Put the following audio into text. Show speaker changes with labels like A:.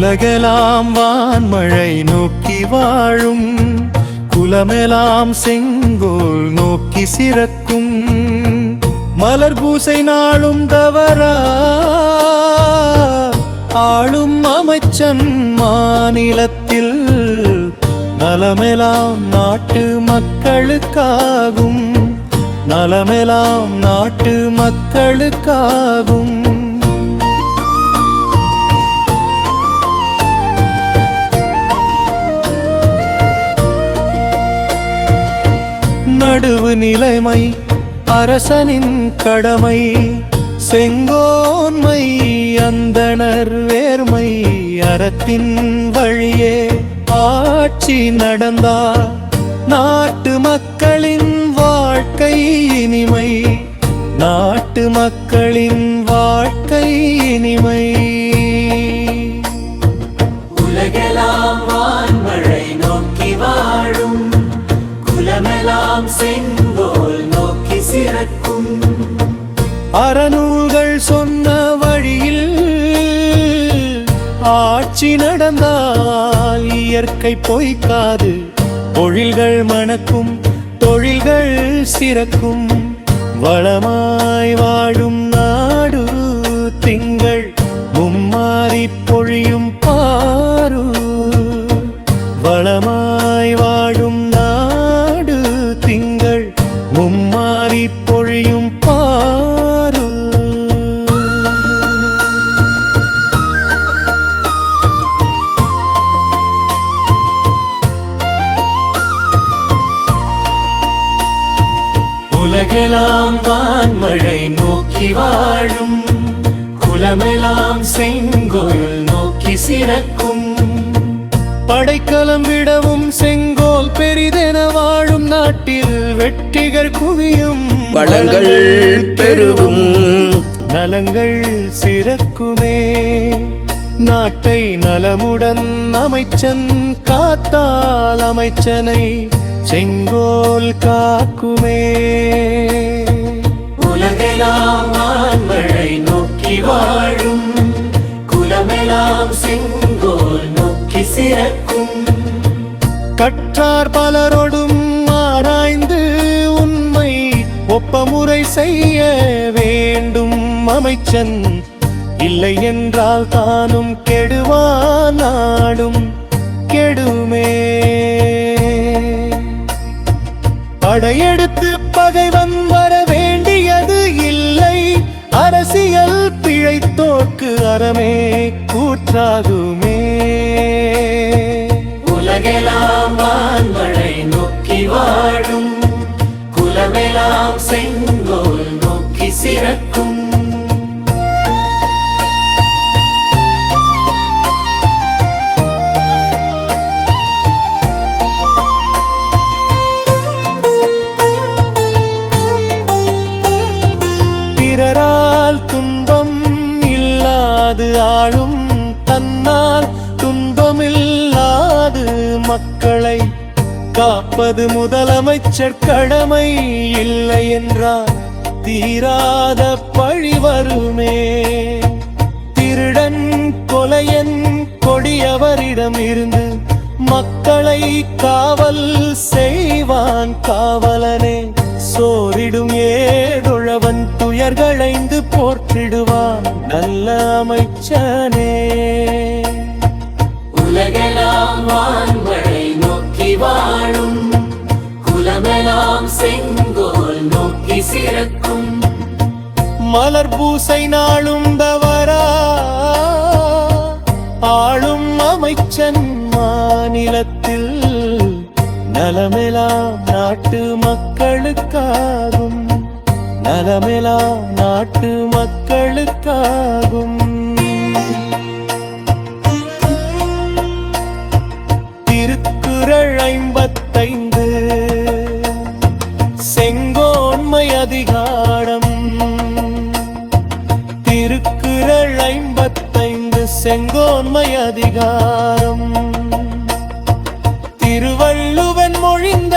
A: உலகெல்லாம் வான்மழை நோக்கி வாழும் குலமெல்லாம் செங்கோல் நோக்கி சிறக்கும் மலர் பூசை நாளும் தவறா ஆளும் அமைச்சன் மாநிலத்தில் நலமெல்லாம் நாட்டு மக்களுக்காகும் நலமெல்லாம் நாட்டு மக்களுக்காகும் நடுவு நிலைமை அரசனின் கடமை செங்கோன்மை அந்தணர் வேர்மை அறத்தின் வழியே ஆட்சி நடந்தார் நாட்டு மக்களின் வாழ்க்கை இனிமை நாட்டு மக்களின் வாழ்க்கை இனிமை
B: உலகெல்லாம் வான்மழை நோக்கி வாழும் குலமெல்லாம் செங்கோல் நோக்கி சிறக்கும்
A: அறநூல்கள் சொன்ன வழியில் ஆட்சி நடந்தால் இயற்கை பொய்க்காது தொழில்கள் மணக்கும் தொழில்கள் சிறக்கும் வளமாய் வாழும் நாடு திங்கள் மும்மாறி பொழியும் பாரு வளமாய் வாழும் நாடு திங்கள் மும்மாறி பொழியும் பாரு
B: உலகெல்லாம் வான்மழை நோக்கி வாழும் குலமெல்லாம் செங்கோல் நோக்கி சிறக்கும்
A: படைக்கலம் விடவும் செங்கோல் பெரிதென வாழும் நாட்டில் வெற்றிகர் குவியும்
C: வளங்கள் பெருகும்
A: நலங்கள் சிறக்குமே நாட்டை நலமுடன் அமைச்சன் காத்தால் அமைச்சனை செங்கோல் காக்குமே
B: உலகெல்லாம் வான்மழை நோக்கி வாழும் குலமெல்லாம் செங்கோல் நோக்கி சிறக்கும்
A: கற்றார் பலரோடும் ஆராய்ந்து உண்மை ஒப்பமுறை செய்ய வேண்டும் அமைச்சன் இல்லை என்றால் தானும் கெடுவான் நாடும் கெடுமே படையெடுத்து பகைவன் வர வேண்டியது இல்லை அரசியல் பிழைத்தோர்க்கு அறமே கூற்றாகுமே
B: உலகெல்லாம் வான்மழை நோக்கி வாழும் குலமெல்லாம் செங்கோல் நோக்கி சிறக்கும்
A: பிறரால் துன்பம் இல்லாது ஆளும் தன்னால் துன்பமில்லாது மக்களை காப்பது முதலமைச்சர் கடமை இல்லை என்றால் தீராத பழி வருமே திருடன் கொலையன் கொடியவரிடம் இருந்து மக்களை காவல் செய்வான் காவலனே சோரிடும் ஏதுழவன் துயர்களைந்து போற்றிடுவான் நல்ல அமைச்சனே
B: உலகெல்லாம் வான்மழை நோக்கி வாழும் குலமெல்லாம் செங்கோல் நோக்கி சிறக்கும்
A: மலர் பூசை நாளும் தவறா ஆளும் அமைச்சன் மாநிலத்தில் நலமெல்லாம் நாட்டு மக்களுக்காகும் நலமெல்லாம் நாட்டு மக்களுக்காகும் திருக்குறள் 55 செங்கோன்மை அதிகாரம் திருக்குறள் 55 செங்கோன்மை அதிகாரம் திருவள்ளுவன் மொழிந்த